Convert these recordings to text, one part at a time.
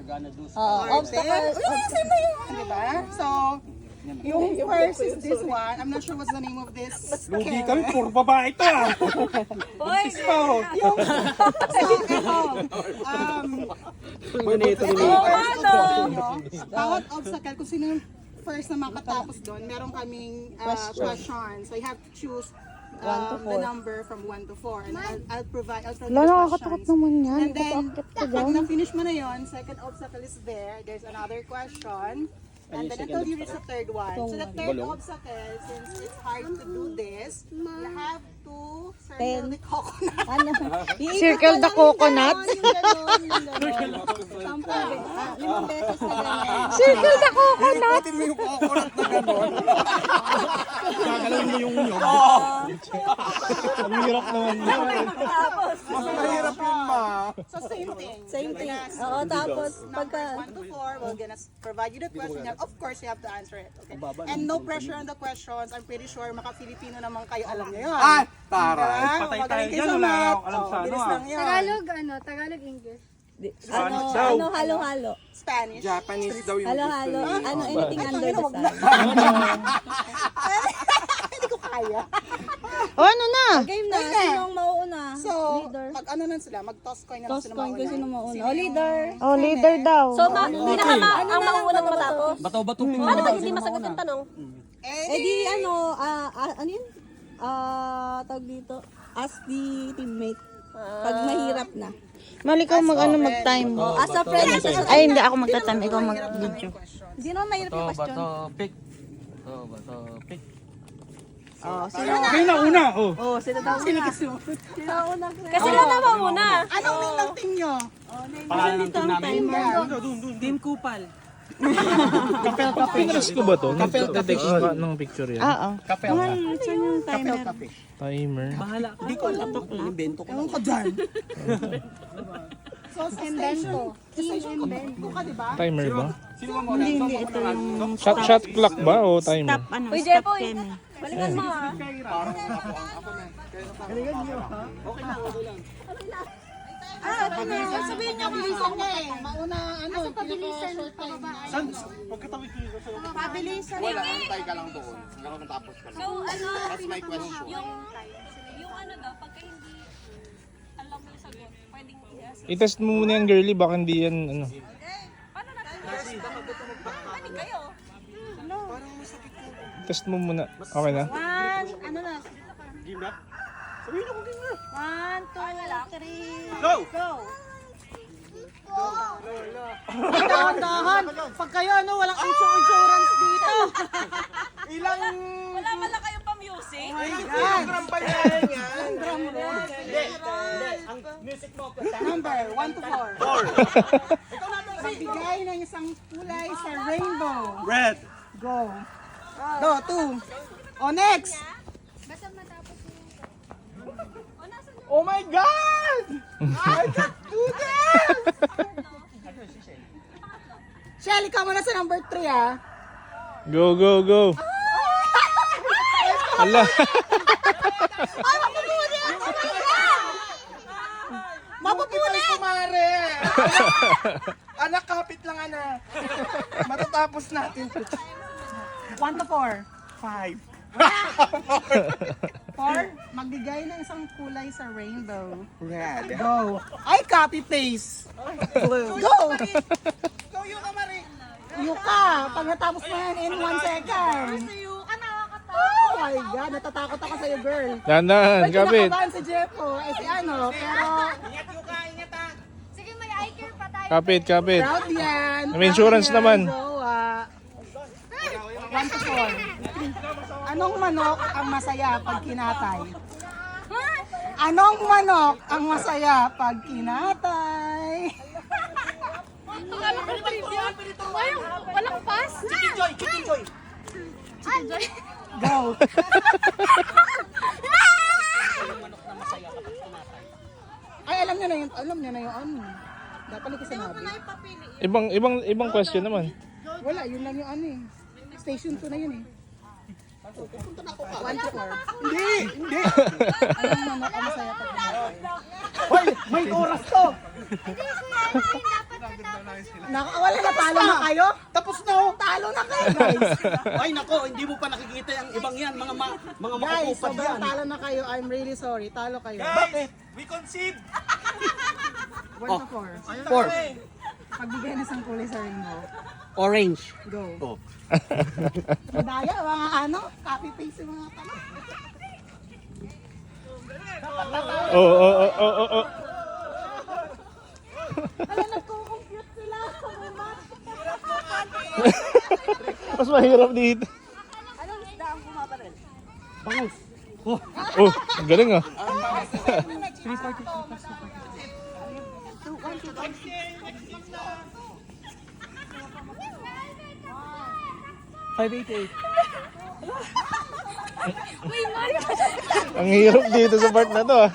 gonna do Obstacles. Same na yun, di ba? So, yung first is this one. I'm not sure what's the name of this. Lugi kami, puro babae ito ah. Buntis pa oh. Yung, so, ito. Bawat obstacle, kung sino yung first na makatapos doon, meron kaming question. So, you have to choose the number from 1 to 4. And I'll provide, I'll tell you the Nakakatakot questions. naman yan. And then, pag na-finish mo na yun, second obstacle is there. There's another question. And then until you reach the third one. So the third obstacle, since it's hard to do this, you have to circle the coconut. Circle the coconut. Limang beses na ganyan. Circle the coconut. Ikutin mo yung coconut na gano'n. Gagalawin mo yung nyog. Ang hirap naman yun. Mas mahirap yun ma. So same thing. Same thing. Yes. Oo, tapos Numbers pagka... 1 to 4, we're gonna provide you the question. Of course, you have to answer it. Okay? And no pressure on the questions. I'm pretty sure maka-Filipino naman kayo, alam niyo yun. Ay, taray. Diba? Patay tayo Magaling kayo dyan. sa Wala math. akong alam sa ano Bilis ah. lang yun. Tagalog, English. Ano, halo-halo. Spanish. Japanese daw yung Halo-halo. gusto niya. Ano, anything under the sun. Hindi ko kaya. Ano na? Game na. Sinong mauuna? So, Leader. mag ano na sila, mag-toss coin na lang Toss sila coin mauna. kung sino mauuna. O, leader. Oh, leader daw. So, ang mauunang matapos. Bato-bato. Paano pag hindi masagot yung tanong? Eh di ano, ano yun? Tawag dito. Ask the teammate. Pag mahirap na. Mali ka mag-time. As a friend. Ay, hindi ako magta-time. Ikaw mag-video. Hindi naman mahirap yung question. pick. Bato, pick. Oh, sino? Kayo na una. Oh. Oh, sino daw una? Sino una? Kasi lang na mauna. Anong name ng team nyo? Pangalan ng team namin. Team Kupal. Pinas ko ba to? Nag-text ka ng picture yan? Oo. Kapel Cafe. Timer. Bahala ka. Hindi ko alam. Invento ko. Ewan ko dyan. So, sa station ko ka, diba? Timer ba? Hindi, ito yung Shot clock ba o timer? Uy, Jepoy. Balikan mo ah. Sabihin niyo bilisan niya eh. Mauna, ano, pinaka-short time. Saan? Pagkatawid ko yung sa'yo. Pabilisan. Wala, antay ka lang doon. Hanggang matapos ka na. So, ano, That's my question. yung ano daw, pagka hindi alam mo yung sagot, pwedeng i-ask. I-test mo muna yan girly, baka hindi yan ano. Paano natin? Pwede kayo. Test mo muna. Okay na? Ano na? Game na? Sabihin ako game na. 1, 2, 3. Go! Go! Dahan-dahan. Pag kayo, ano, walang insurance dito. Ilang... Wala pala kayong pa-music? Program ba yan? Drum roll. Ang music mo. Number 1 to 4. Magbigay ng isang kulay sa rainbow. Red. Go. Go, 2. O, next. Oh my God! I can do this! Shelly, ka muna sa number 3, ah. Go, go, go! Ala! Ay, mapupuli ako! Oh my God! Mapupuli! Kumare! Anak, kapit lang anak. Matatapos natin. 1 to 4. 5. 4. Magbigay ng isang kulay sa rainbow. Red. Go. Ay, copy paste. Blue. Go. Go, Yuka Marie. Yuka, pag natapos mo yan in 1 second. Oh my God, natatakot ako sa'yo, girl. Dandan, May kapit. kinakabahan si Jeffo. Eh, si ano, pero Sige, may eye care pa tayo. Kapit, kapit. proud yan. May insurance Proud yan, naman. Jowa. 1 to 4. Anong manok ang masaya pag kinatay? Anong manok ang masaya pag kinatay? Walang pass. Chicken Joy. Go. Ay, alam niyo na yun. Alam niyo na yun. Ano? Dapat ko sinabi. Ibang question naman. Wala, yun lang yung ano eh. Station 2 na yun eh. 1 to 4. Hindi! Hindi! Anong manok ang masaya pag kinatay? Hoy! May oras to! Nakawala na, talo na kayo? Tapos na oh. Talo na kayo, guys. Ay nako, hindi mo pa nakikita yung ibang yan, mga Guys, makakupad sobrang yan. talo na kayo. I'm really sorry. Talo kayo. Bakit? We concede! 1 to 4. 4. Pagbigay na sa kulay sa rainbow. Orange. Go. Oh. Madaya, mga ano, copy-paste yung mga tanong. Oh. Alam, nagko-compute sila. Mas mahirap dito. Anong isda ang pumaparel? Bangus. Oh, ang galing ah. 588. Ang hirap dito sa part na to ah.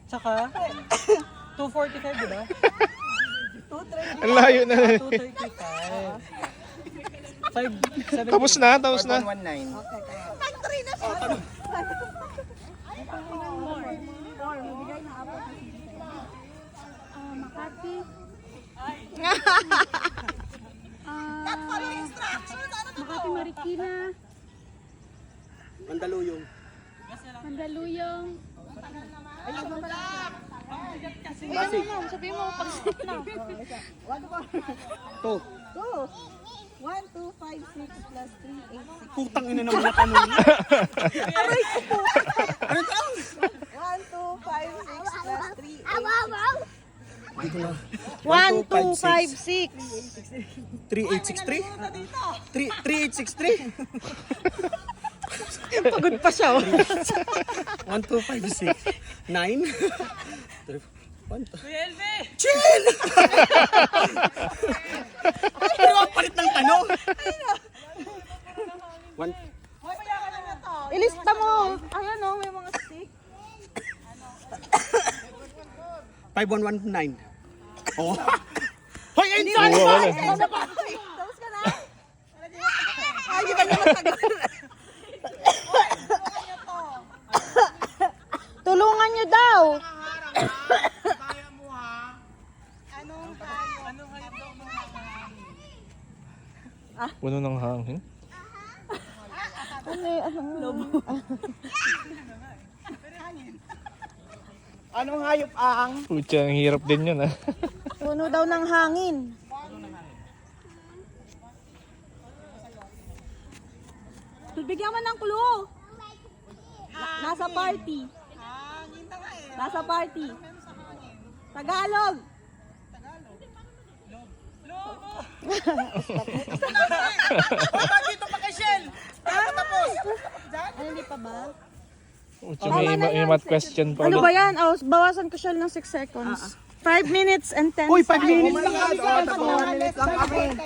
Tsaka 245, di ba? Ang layo na. 235. Tapos na. 119. Makati. Makati Marikina. Mandaluyong. Mandaluyong. Pasig. Sabihin mo pag na. 2. 1, 2, 5, 6 plus 3, 8, 6. Putang ina naman na tanong. Ano to? 1, 2, 5, 6 plus 3, 8, 1, 2, 5, 6. 3863? 3863? Pagod pa siya. 1, 2, 5, 6, 9. 12. Chill! Ano ang palit ng tanong? 1. Ilista mo. Ayan o, may mga stick. 5119. Oh. Hoy, ay, hindi Oo, wala. Tapos ka na? Ay, di ba naman tagal? Tulungan nyo daw. Puno ng hangin. Anong hayop ang? Pucha, ang hirap din yun ah. Puno daw ng hangin. Bigyan mo ng clue. Nasa party. Nasa party. Tagalog. Ano, hindi pa ba? Pucha, may math question pa Ano ulit. ba yan? Oh, bawasan ko siya ng 6 seconds. 5 minutes and 10 Uy, 5 seconds. minutes lang. Minutes lang kami.